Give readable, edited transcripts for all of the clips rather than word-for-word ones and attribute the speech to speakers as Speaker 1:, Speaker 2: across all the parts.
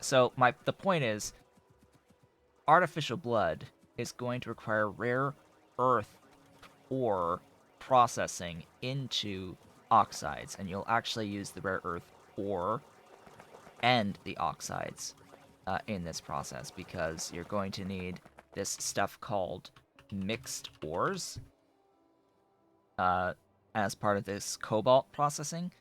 Speaker 1: So the point is, artificial blood is going to require rare earth ore processing into oxides, and you'll actually use the rare earth ore and the oxides in this process because you're going to need this stuff called mixed ores as part of this cobalt processing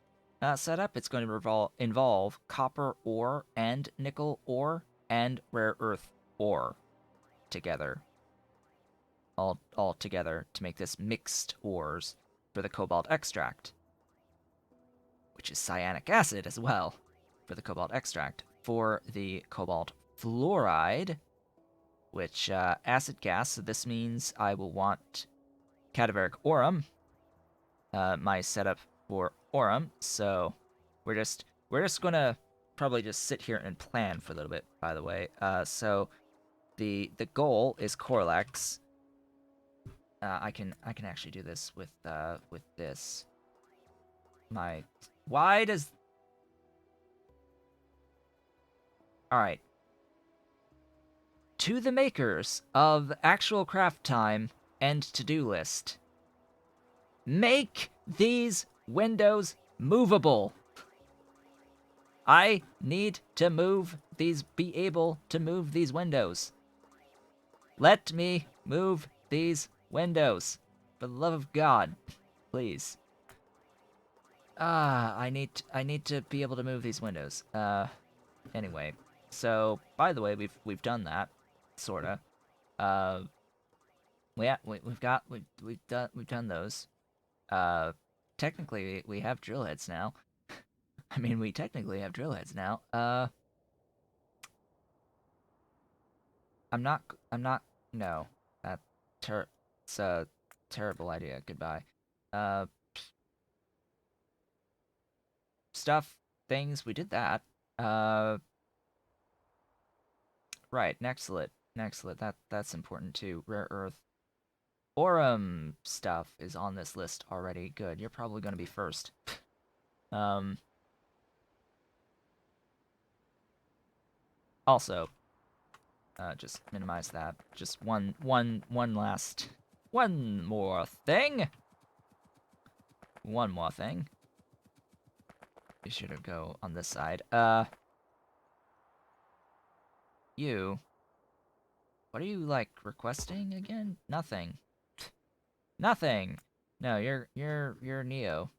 Speaker 1: setup. It's going to involve copper ore and nickel ore and rare earth ore together. All together to make this mixed ores for the cobalt extract, which is cyanic acid as well for the cobalt extract. For the cobalt fluoride, which acid gas, so this means I will want cadaveric aurum, my setup for aurum. So we're just gonna probably just sit here and plan for a little bit. By the way, so the goal is Corlex. I can actually do this with this. Why does... All right. To the makers of actual craft time and to-do list, make these windows movable. I need to be able to move these windows. Let me move these windows. For the love of God, please. I need to be able to move these windows. Anyway, so by the way, we've done that, sorta. We've done those. Technically we have drill heads now. I mean, we technically have drill heads now. I'm not. No, it's a terrible idea. Goodbye. Uh, stuff, things. We did that. Right. Nextlit. That's important too. Rare earth. Aurum stuff is on this list already. Good. You're probably gonna be first. Also, just minimize that. Just one more thing. One more thing. You should go on this side. You. What are you, like, requesting again? Nothing. Nothing! No, you're Neo.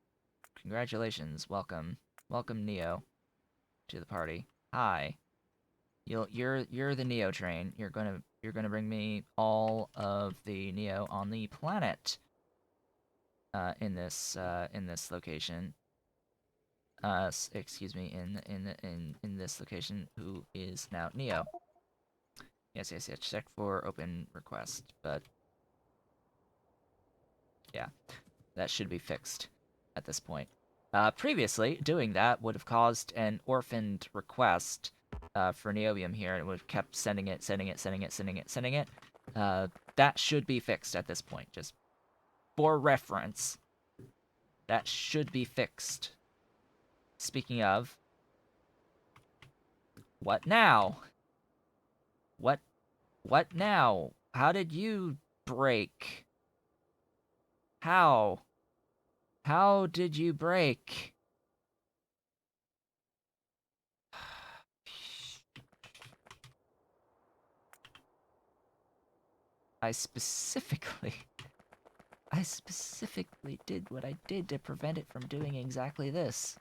Speaker 1: Congratulations. Welcome. Welcome, Neo, to the party. Hi. You're the Neo train. You're gonna bring me all of the Neo on the planet. In this location. Excuse me, in this location, who is now Neo. Yes. Check for open request, but yeah, that should be fixed at this point. Previously, doing that would have caused an orphaned request for Niobium here, and it would have kept sending it. That should be fixed at this point, just for reference. That should be fixed. Speaking of, what now? What now? How did you break? How? How did you break? I specifically did what I did to prevent it from doing exactly this.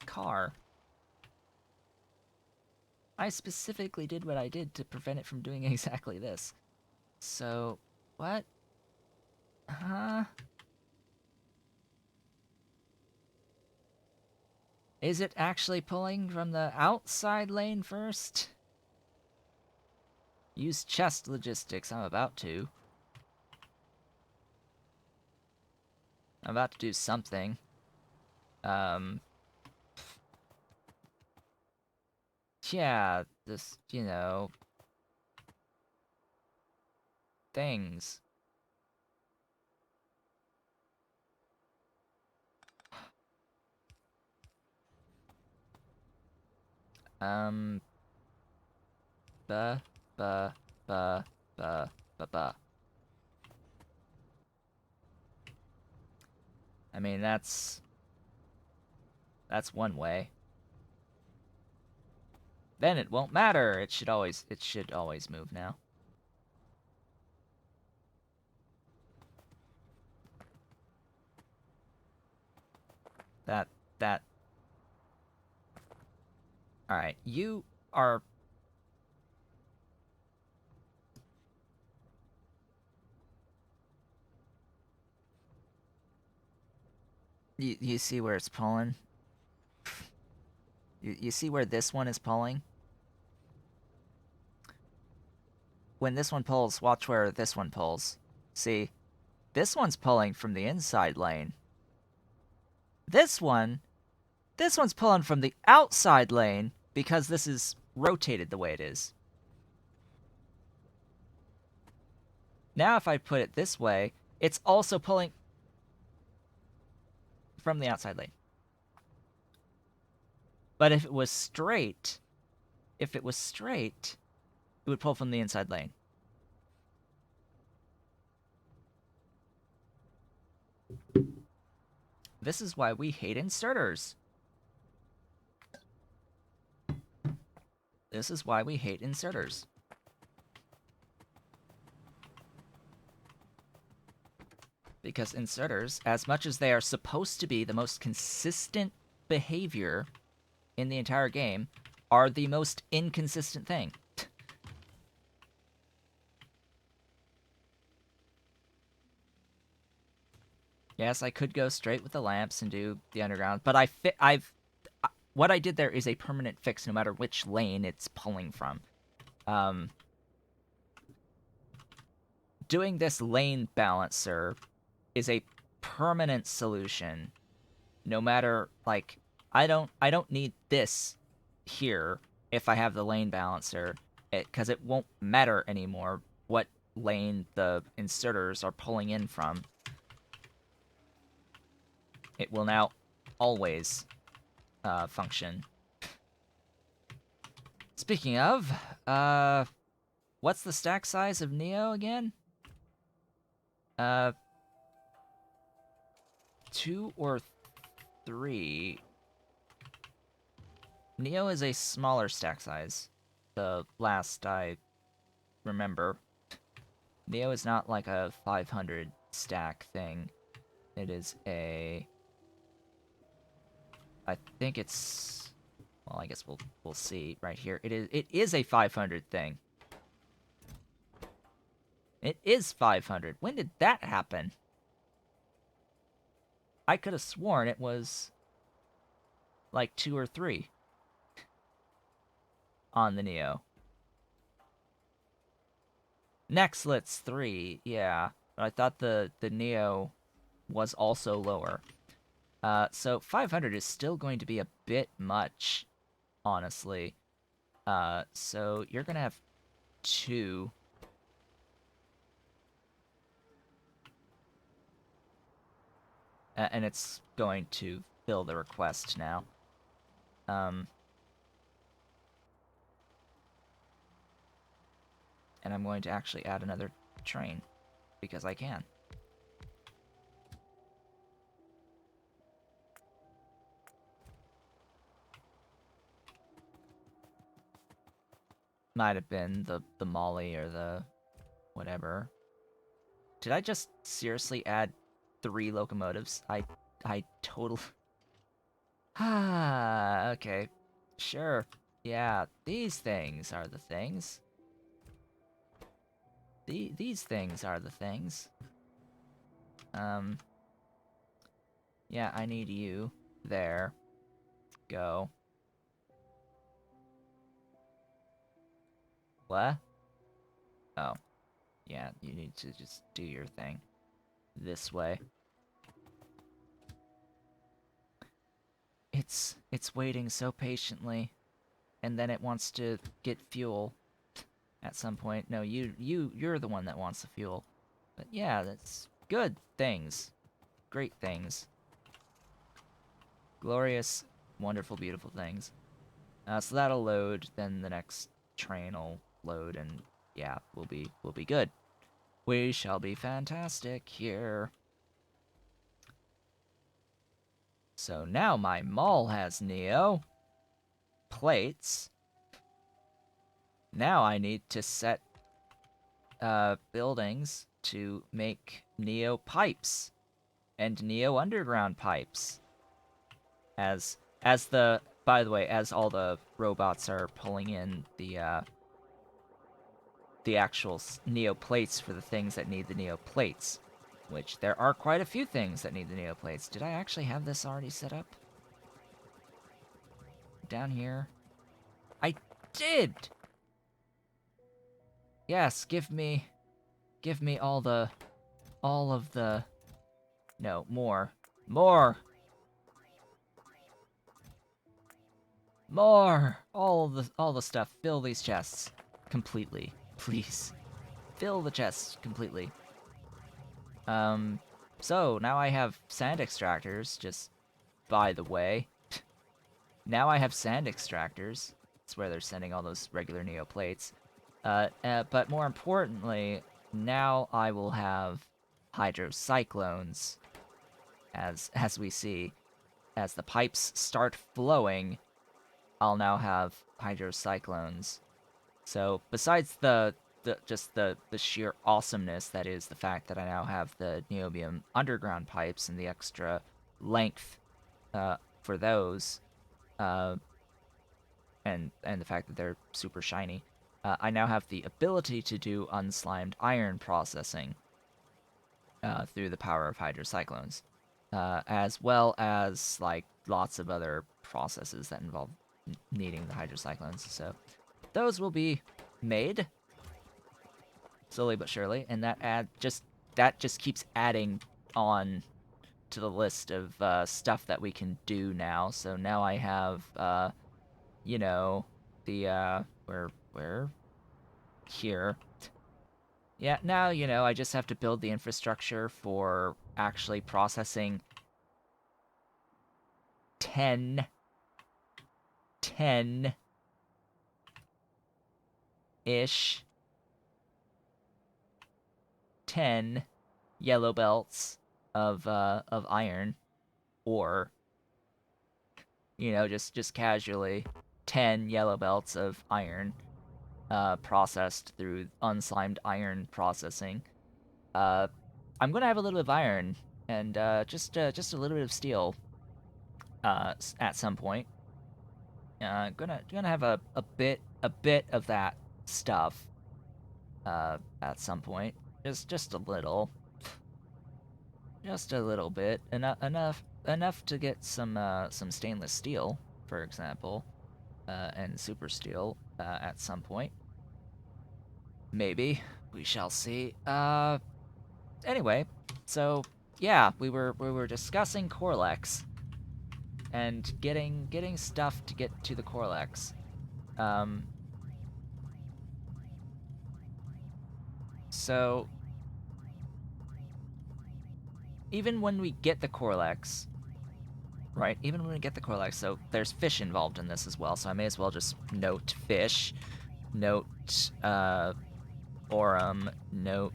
Speaker 1: Car. I specifically did what I did to prevent it from doing exactly this. So, what? Huh? Is it actually pulling from the outside lane first? Use chest logistics. I'm about to do something. Yeah, this, things. Um. Ba ba ba ba ba ba. I mean, that's one way. Then it won't matter. It should always move now. That All right. You are you see where it's pulling? You see where this one is pulling? When this one pulls, watch where this one pulls. See, this one's pulling from the inside lane. This one's pulling from the outside lane because this is rotated the way it is. Now if I put it this way, it's also pulling from the outside lane. But if it was straight, it would pull from the inside lane. This is why we hate inserters. This is why we hate inserters. Because inserters, as much as they are supposed to be the most consistent behavior in the entire game, are the most inconsistent thing. Yes, I could go straight with the lamps and do the underground, but what I did there is a permanent fix no matter which lane it's pulling from. Doing this lane balancer is a permanent solution. No matter, like, I don't need this here if I have the lane balancer, because it won't matter anymore what lane the inserters are pulling in from. It will now always function. Speaking of, what's the stack size of Neo again? 2 or 3. Neo is a smaller stack size. The last I remember. Neo is not like a 500 stack thing. It is a... I think it's... Well, I guess we'll see right here. It is a 500 thing. It is 500. When did that happen? I could have sworn it was like 2 or 3 on the Neo. Nexlit's 3, yeah. But I thought the Neo was also lower. So 500 is still going to be a bit much, honestly. So you're gonna have 2. And it's going to fill the request now. And I'm going to actually add another train, because I can. Might have been the Molly or the whatever. Did I just seriously add 3 locomotives? I totally... Ah, okay. Sure. Yeah, these things are the things. These things are the things. Yeah, I need you there. Go. What? Oh. Yeah, you need to just do your thing. This way. It's waiting so patiently, and then it wants to get fuel at some point. No, you're the one that wants the fuel. But yeah, that's good things. Great things. Glorious, wonderful, beautiful things. So that'll load, then the next train will load, and yeah, we'll be good. We shall be fantastic here. So now my mall has Neo plates. Now I need to set buildings to make Neo pipes and Neo underground pipes. As the by the way, as all the robots are pulling in the actual Neo plates for the things that need the Neo plates, which there are quite a few things that need the Neo plates. Did I actually have this already set up? Down here? I did! Yes, give me all of the, no, more. More! More! All the stuff. Fill these chests completely. Please. Fill the chests completely. So now I have sand extractors, just by the way. Now I have sand extractors. That's where they're sending all those regular Neo plates. But more importantly, now I will have hydrocyclones, as we see. As the pipes start flowing, I'll now have hydrocyclones. So besides the sheer awesomeness that is the fact that I now have the Niobium underground pipes and the extra length for those, and the fact that they're super shiny, I now have the ability to do unslimed iron processing through the power of hydrocyclones, as well as like lots of other processes that involve needing the hydrocyclones. So those will be made slowly but surely, and that just keeps adding on to the list of stuff that we can do now. So now I have you know, the where here. Yeah, now, I just have to build the infrastructure for actually processing 10 ish 10 yellow belts of iron, or just casually 10 yellow belts of iron processed through unslimed iron processing. I'm gonna have a little bit of iron and just a little bit of steel at some point. Gonna have a bit of that stuff at some point. Just a little. Just a little bit. Enough to get some stainless steel, for example, and super steel at some point. Maybe. We shall see. Anyway, so yeah, we were discussing Corlex and getting stuff to get to the Corlex. So even when we get the Corlex, right? Even when we get the Corlex, so there's fish involved in this as well, so I may as well just note fish, note Aurum, note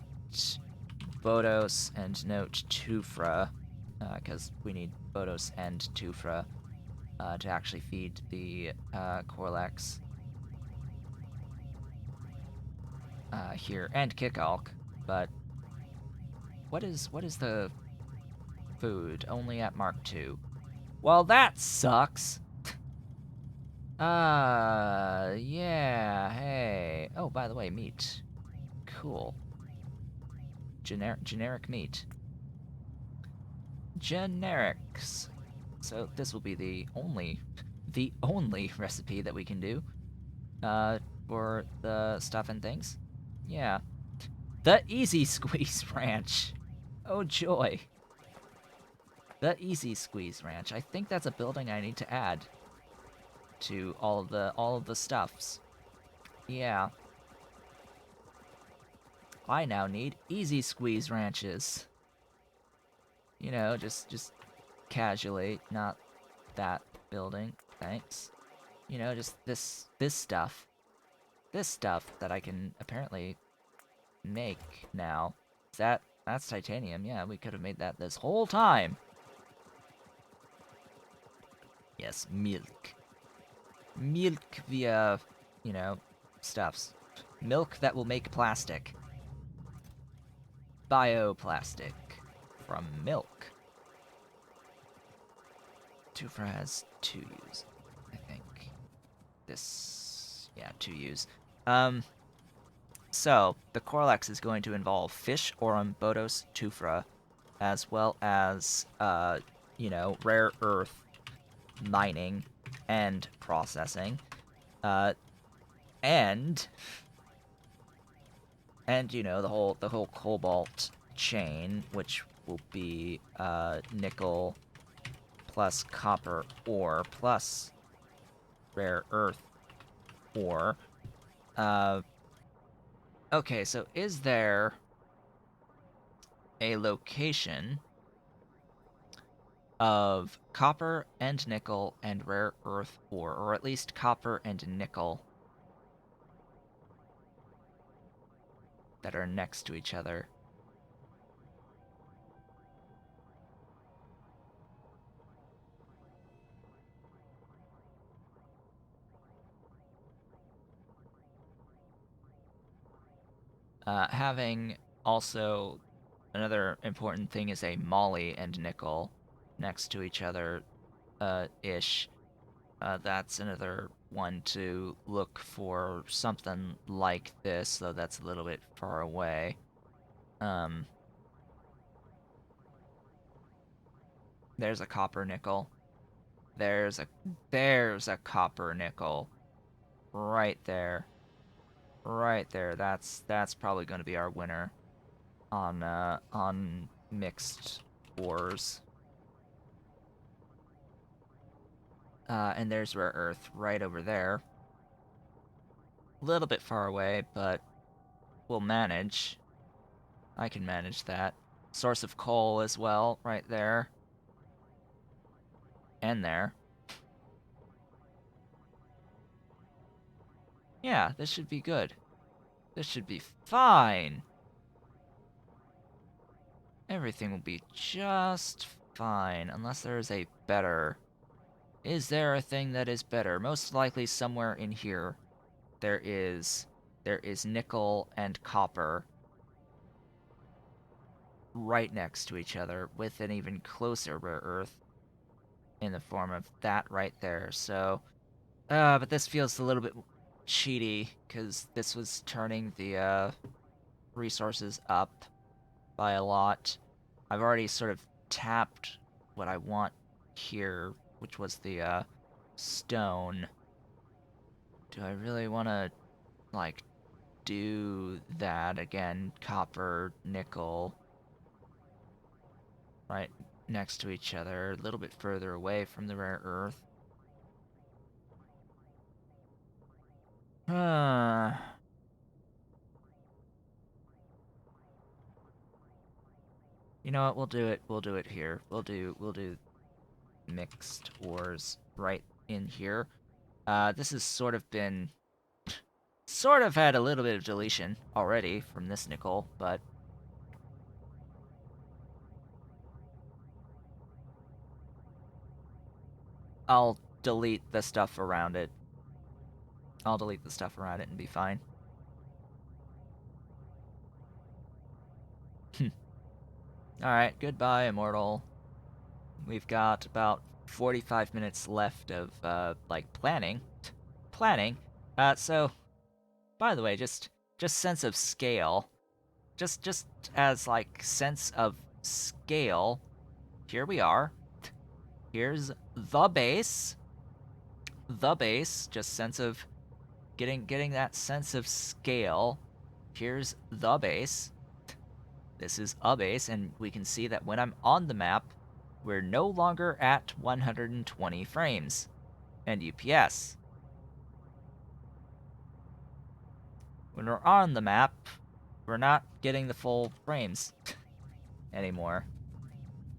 Speaker 1: Bodos, and note Tufra, because we need Bodos and Tufra to actually feed the Corlex here, and Kikalk. But what is the food? Only at Mark II. Well, that sucks. Yeah, hey. Oh, by the way, meat. Cool. Generic meat. Generics. So this will be the only recipe that we can do for the stuff and things. Yeah. The Easy Squeeze Ranch. Oh joy. The Easy Squeeze Ranch. I think that's a building I need to add to all of the stuffs. Yeah. I now need Easy Squeeze Ranches. Just casually, not that building. Thanks. You know, just this stuff. This stuff that I can apparently make now. That's titanium. Yeah, we could have made that this whole time. Yes, milk. Milk via, you know, stuffs. Milk that will make plastic. Bioplastic from milk. Tufra has 2 U's, I think. This, yeah, 2 U's. So, the Corlex is going to involve fish, Aurum, Bodos, Tufra, as well as, you know, rare earth mining and processing. And you know, the whole cobalt chain, which will be nickel plus copper ore plus rare earth ore. Okay, so is there a location of copper and nickel and rare earth ore, or at least copper and nickel, that are next to each other? Having also another important thing is a moly and nickel next to each other, ish. That's another one to look for something like this, though that's a little bit far away. There's a copper nickel. There's a copper nickel. Right there. Right there. That's probably going to be our winner on mixed ores. And there's rare earth right over there. A little bit far away, but we'll manage. I can manage that. Source of coal as well, right there. And there. Yeah, this should be good. This should be fine. Everything will be just fine, unless there is a better. Is there a thing that is better? Most likely somewhere in here there is nickel and copper right next to each other with an even closer rare earth in the form of that right there. So, but this feels a little bit cheaty because this was turning the resources up by a lot. I've already sort of tapped what I want here, which was the stone. Do I really want to, like, do that again? Copper, nickel, right next to each other, a little bit further away from the rare earth. You know what? We'll do it. We'll do it here. We'll do mixed ores right in here. This has sort of been sort of had a little bit of deletion already from this nickel, but I'll delete the stuff around it. I'll delete the stuff around it and be fine. Alright, goodbye, Immortal. We've got about 45 minutes left of, like, planning. Planning. So, by the way, just sense of scale. Just as, like, sense of scale, here we are. Here's the base. The base, just sense of getting that sense of scale. Here's the base. This is a base, and we can see that when I'm on the map, we're no longer at 120 frames and UPS. When we're on the map, we're not getting the full frames anymore.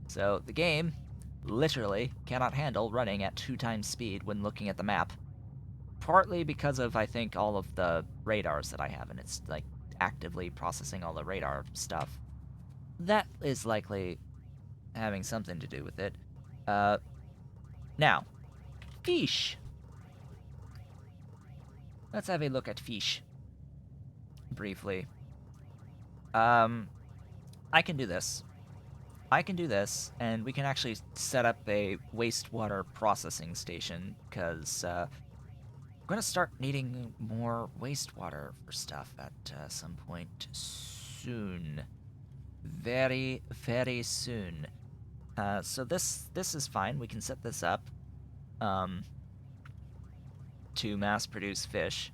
Speaker 1: So the game literally cannot handle running at 2 times speed when looking at the map. partly because of, I think, all of the radars that I have, and it's like actively processing all the radar stuff. That is likely having something to do with it. Uh, Now, fish. Let's have a look at fish briefly. Um, I can do this. I can do this, and we can actually set up a wastewater processing station, because we're going to start needing more wastewater for stuff at some point soon. Very, very soon. So this is fine. We can set this up um, to mass produce fish.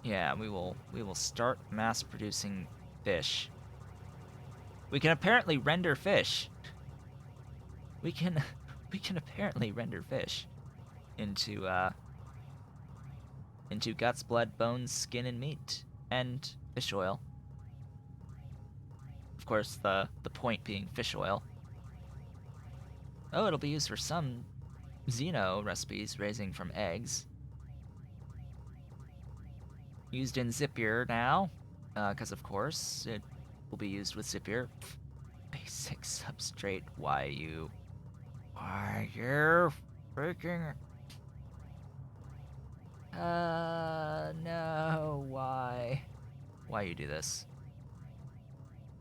Speaker 1: Yeah, we will start mass producing fish. We can apparently render fish. We can we can apparently render fish into guts, blood, bones, skin, and meat, and fish oil. Of course, the point being fish oil. Oh, it'll be used for some Xeno recipes raising from eggs. Used in Zapier now, because of course it will be used with Zapier. Basic substrate. Why you freaking? No. Why? Why you do this?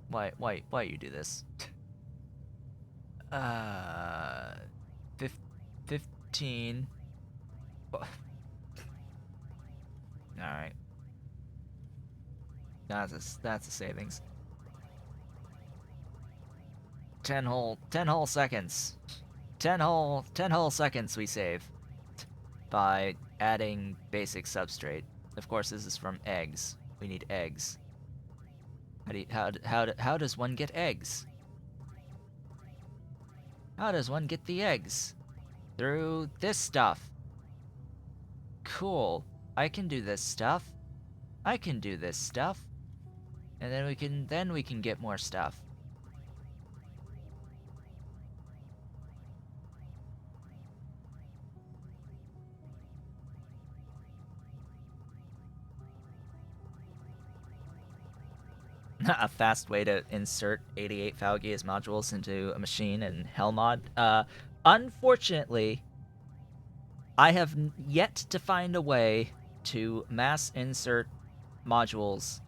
Speaker 1: Why you do this? Uh, 15. All right. That's a savings. 10 whole seconds. 10 whole seconds we save by adding basic substrate. Of course, this is from eggs. We need eggs. How does one get eggs? How does one get the eggs? Through this stuff. Cool. I can do this stuff. I can do this stuff. And then we can get more stuff. A fast way to insert 88 Falgias modules into a machine in Hellmod. Unfortunately, I have yet to find a way to mass insert modules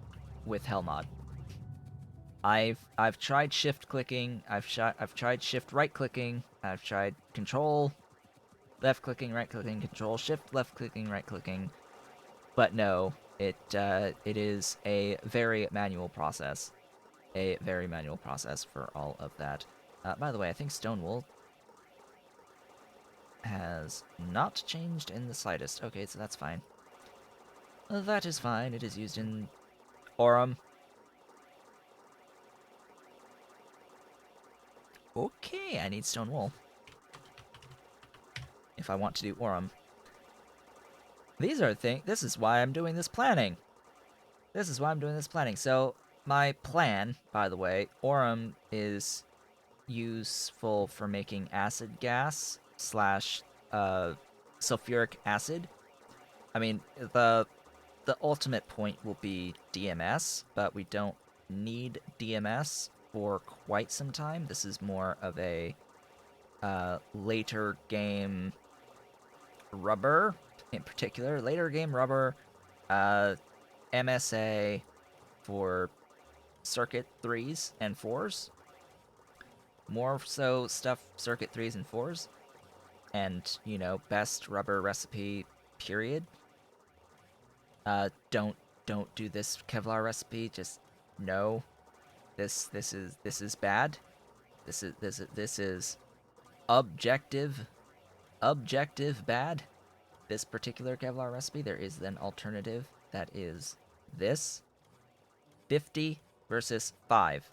Speaker 1: with Hellmod. I've tried shift clicking, I've tried shift right clicking, I've tried control left clicking, right clicking, control shift left clicking, right clicking, but no, it is a very manual process. A very manual process for all of that. By the way, I think Stonewool has not changed in the slightest. Okay, so that's fine. That is fine. It is used in Aurum. Okay, I need Stonewool if I want to do Aurum. These are things. This is why I'm doing this planning. This is why I'm doing this planning. So my plan, by the way, Aurum is useful for making acid gas slash sulfuric acid. I mean, the ultimate point will be DMS, but we don't need DMS for quite some time. This is more of a later game rubber, in particular. Later game rubber, MSA for circuit 3s and 4s. More so stuff circuit 3s and 4s. And, you know, best rubber recipe, period. Don't do this Kevlar recipe. Just no. This is bad. This is objective bad. This particular Kevlar recipe. There is an alternative that is this. 50 versus 5.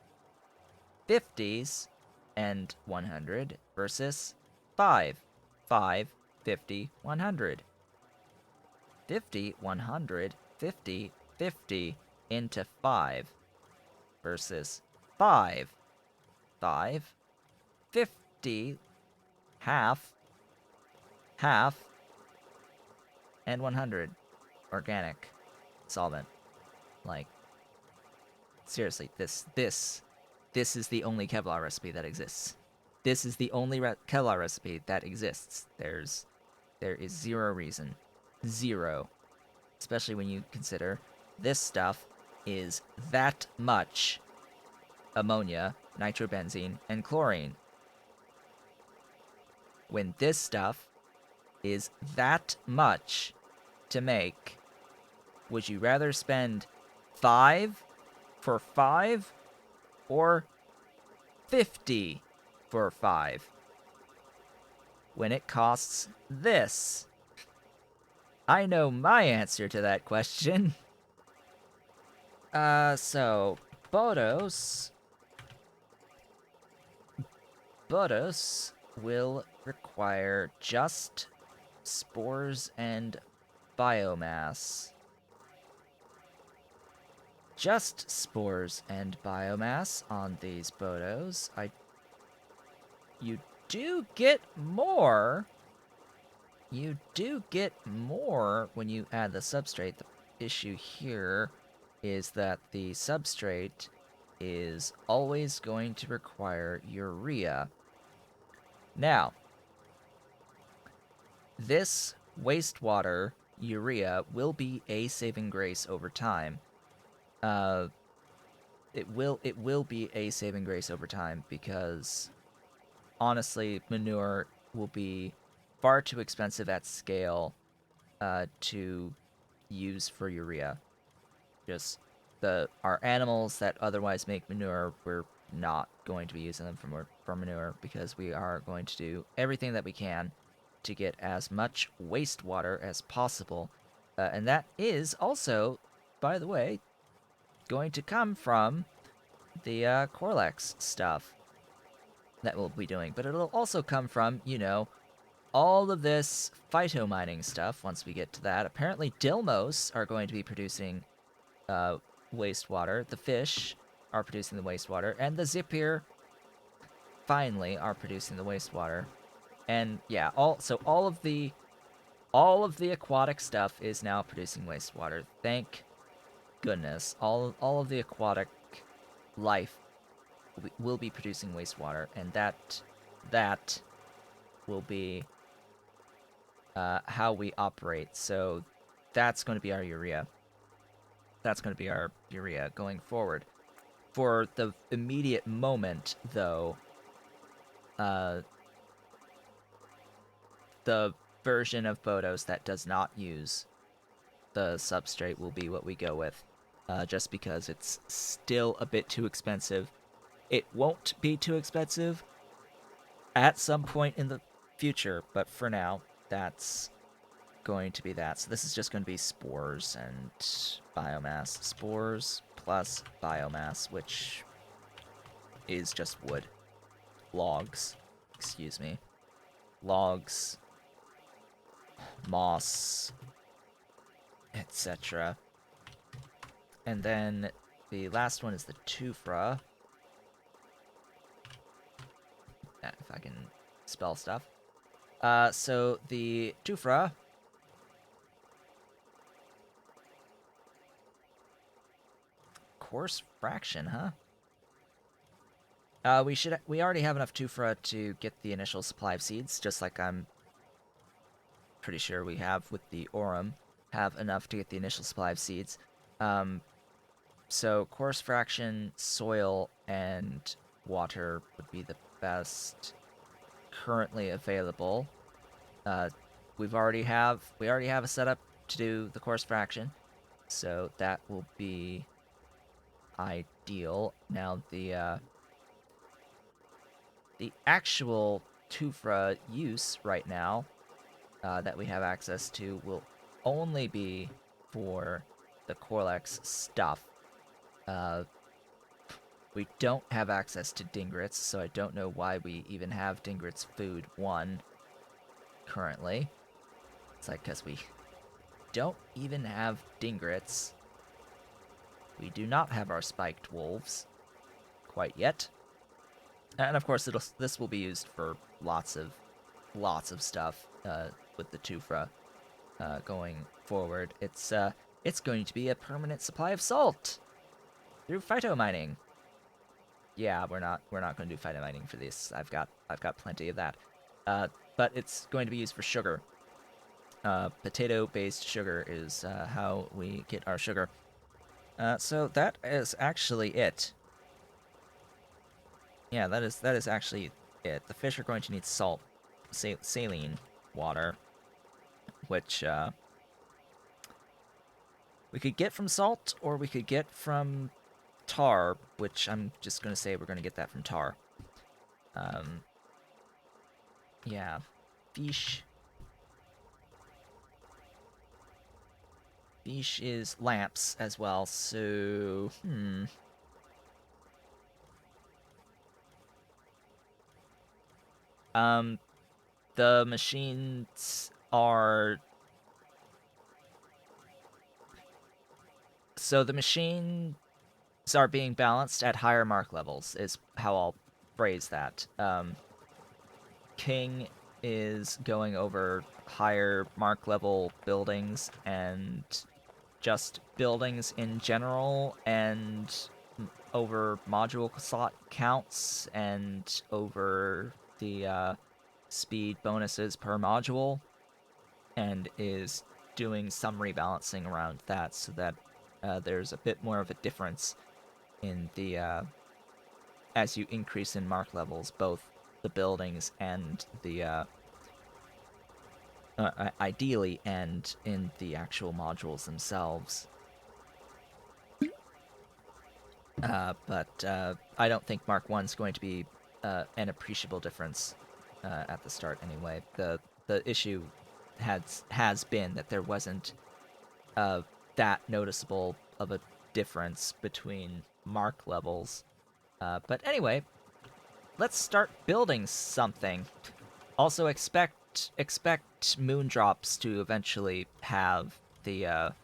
Speaker 1: 50s and 100 versus 5. 5, 50, 100. 50, 100, 50, 50 into 5 versus 5. 5, 50 half, half, and 100 organic solvent. Like, seriously, this is the only Kevlar recipe that exists. This is the only Kevlar recipe that exists. There is zero reason, zero, especially when you consider this stuff is that much ammonia, nitrobenzene, and chlorine. When this stuff is that much to make, would you rather spend 5 for 5 or 50 for 5 when it costs this? I know my answer to that question. So Bodos will require just spores and biomass. Just spores and biomass on these Bodos. You do get more. You do get more when you add the substrate. The issue here is that the substrate is always going to require urea. Now, this wastewater urea will be a saving grace over time. It will be a saving grace over time because honestly, manure will be far too expensive at scale to use for urea. Just our animals that otherwise make manure, we're not going to be using them for manure because we are going to do everything that we can to get as much wastewater as possible. And that is also, by the way, going to come from the Corlex stuff that we'll be doing. But it'll also come from, all of this phytomining stuff once we get to that. Apparently Dilmos are going to be producing wastewater. The fish are producing the wastewater. And the Zipir finally are producing the wastewater. And yeah, all of the aquatic stuff is now producing wastewater. Thank goodness. All of the aquatic life will be producing wastewater, and that will be how we operate. So that's going to be our urea. That's going to be our urea going forward. For the immediate moment, though, the version of Bodos that does not use the substrate will be what we go with, just because it's still a bit too expensive. It won't be too expensive at some point in the future, but for now, that's going to be that. So this is just going to be spores and biomass. Spores plus biomass, which is just wood. Logs. Excuse me. Logs. Moss. Etc. And then the last one is the Tufra. If I can spell stuff. So the Tufra coarse fraction, huh? We already have enough Tufra to get the initial supply of seeds, just like I'm pretty sure we have with the Aurum, have enough to get the initial supply of seeds. So coarse fraction, soil, and water would be the best currently available. We already have a setup to do the coarse fraction, so that will be ideal. Now the actual Tufra use right now that we have access to will only be for the Corlex stuff. We don't have access to Dingrits, so I don't know why we even have Dingrits Food 1 currently. It's like, because we don't even have Dingrits. We do not have our spiked wolves quite yet. And of course, this will be used for lots of lots of stuff with the Tufra going forward. It's going to be a permanent supply of salt through phytomining. Yeah, we're not going to do phytomining for this. I've got plenty of that. But it's going to be used for sugar. Potato-based sugar is how we get our sugar. So that is actually it. Yeah, that is actually it. The fish are going to need salt, saline water, which we could get from salt, or we could get from tar, which I'm just going to say we're going to get that from tar. Um, yeah, fish. Fish is lamps as well, so Um, the machines are so the machines are being balanced at higher mark levels is how I'll phrase that. King is going over higher mark level buildings and just buildings in general, and over module slot counts, and over the speed bonuses per module, and is doing some rebalancing around that so that there's a bit more of a difference in the as you increase in mark levels, both the buildings and the ideally and in the actual modules themselves. But I don't think Mark 1's going to be an appreciable difference at the start anyway. The issue has been that there wasn't that noticeable of a difference between mark levels. But anyway, let's start building something. Also, expect moondrops to eventually have the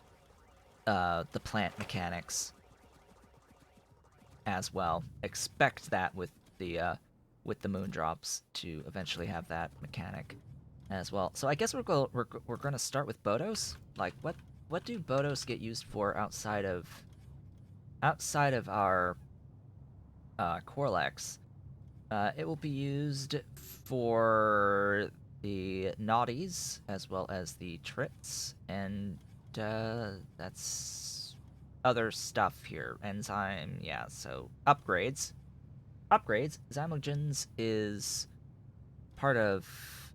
Speaker 1: plant mechanics as well. Expect that with the moondrops to eventually have that mechanic as well. So I guess we're going to start with Bodos. Like what do Bodos get used for outside of our Corlex? It will be used for the naughties as well as the trits, and that's other stuff here. Enzyme, yeah, so upgrades. Upgrades. Zymogens is part of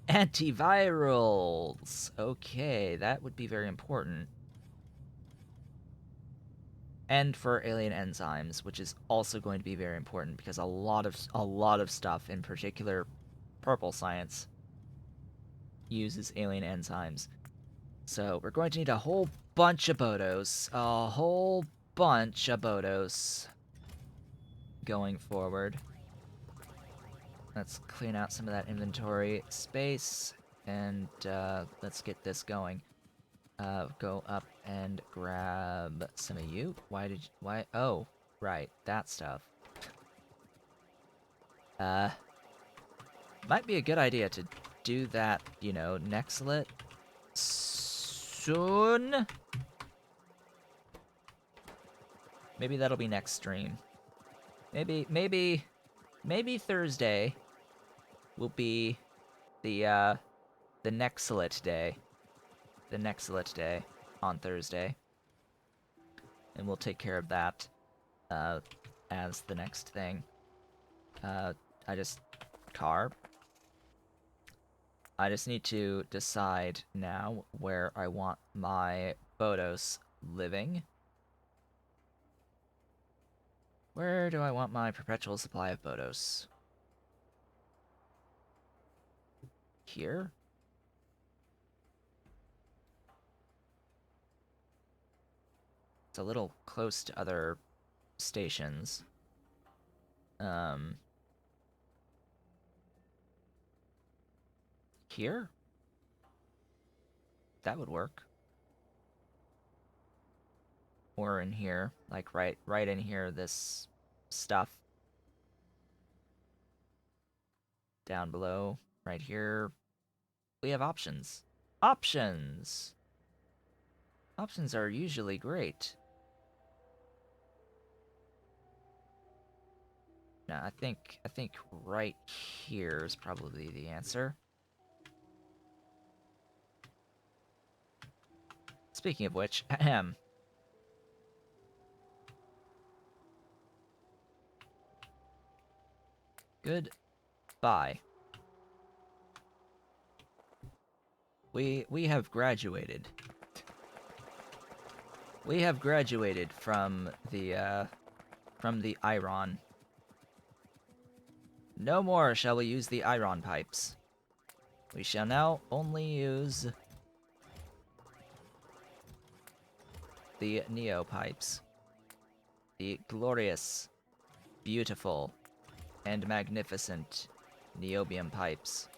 Speaker 1: antivirals. Okay, that would be very important. And for alien enzymes, which is also going to be very important because a lot of stuff, in particular purple science, uses alien enzymes. So we're going to need a whole bunch of Bodos. A whole bunch of Bodos going forward. Let's clean out some of that inventory space, and let's get this going. Go up and grab some of you. Why? Oh, right, that stuff. Uh, might be a good idea to do that, next lit soon. Maybe that'll be next stream. Maybe Thursday will be the next lit day. The next lit day on Thursday. And we'll take care of that as the next thing. I just carb. I just need to decide now where I want my Bodos living. Where do I want my perpetual supply of Bodos? Here? It's a little close to other stations. Here? That would work. Or in here, like right in here, this stuff. down below, right here, we have options. Options! Options are usually great. Now, I think right here is probably the answer. Speaking of which, ahem. Goodbye. We have graduated. We have graduated from the iron. No more shall we use the iron pipes. We shall now only use the Neo pipes. The glorious, beautiful, and magnificent Niobium pipes.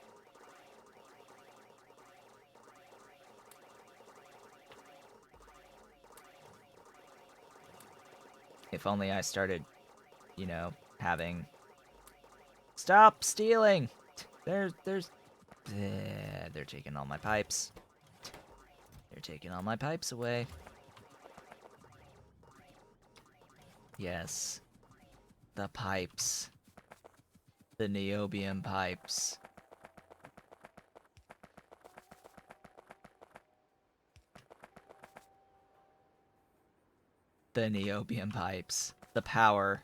Speaker 1: If only I started, you know, having... Stop stealing! They're taking all my pipes. They're taking all my pipes away. Yes. The pipes. The Niobium pipes. The Niobium pipes. The power.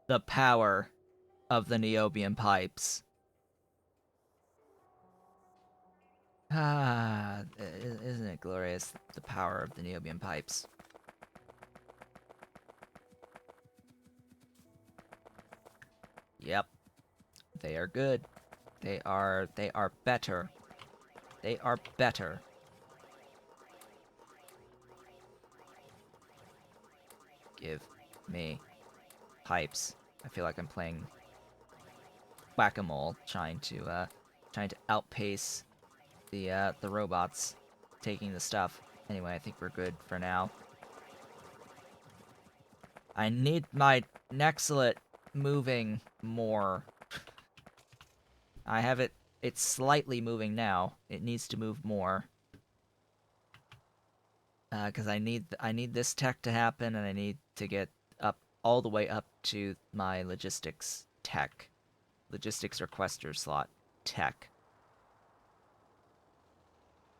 Speaker 1: The power of the Niobium pipes. Ah, isn't it glorious? The power of the Niobium pipes. Yep. They are good. They are better. They are better. Give me pipes. I feel like I'm playing whack-a-mole, trying to outpace the robots taking the stuff. Anyway, I think we're good for now. I need my Nexlet moving more. I have it. It's slightly moving now. It needs to move more. Because I need this tech to happen, and I need to get up all the way up to my logistics tech. Logistics requester slot tech.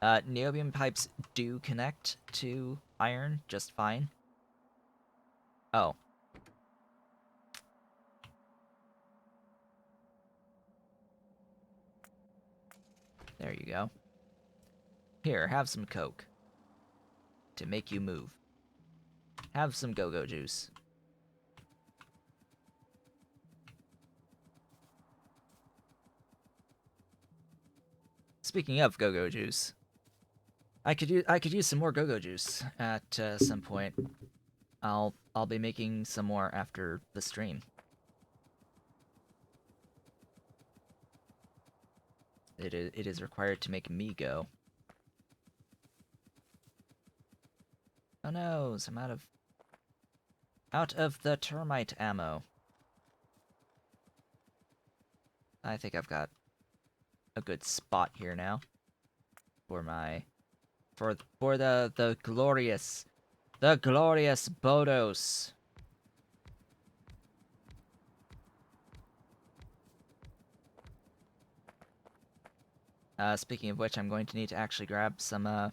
Speaker 1: Niobium pipes do connect to iron just fine. Oh. There you go. Here, have some Coke. To make you move. Have some go-go juice. Speaking of go-go juice, I could use some more go-go juice at some point. I'll be making some more after the stream. It is required to make me go. Oh no, I'm out of the termite ammo. I think I've got a good spot here now for my for the glorious Bodos. Speaking of which, I'm going to need to actually grab some of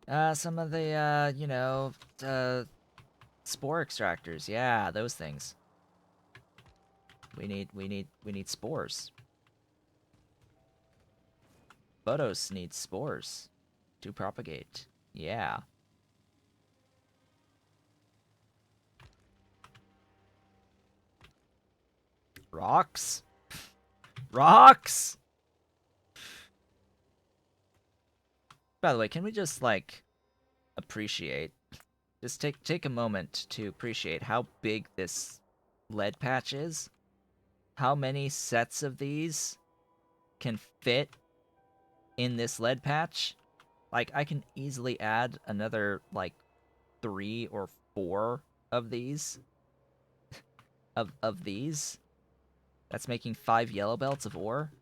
Speaker 1: the you know, spore extractors. Yeah, those things. We need spores. Bodos needs spores to propagate. Yeah. Rocks? Rocks? By the way, can we just, like, appreciate... Just take a moment to appreciate how big this lead patch is? How many sets of these can fit in this lead patch? Like, I can easily add another, like, 3 or 4 of these. Of these. That's making 5 yellow belts of ore.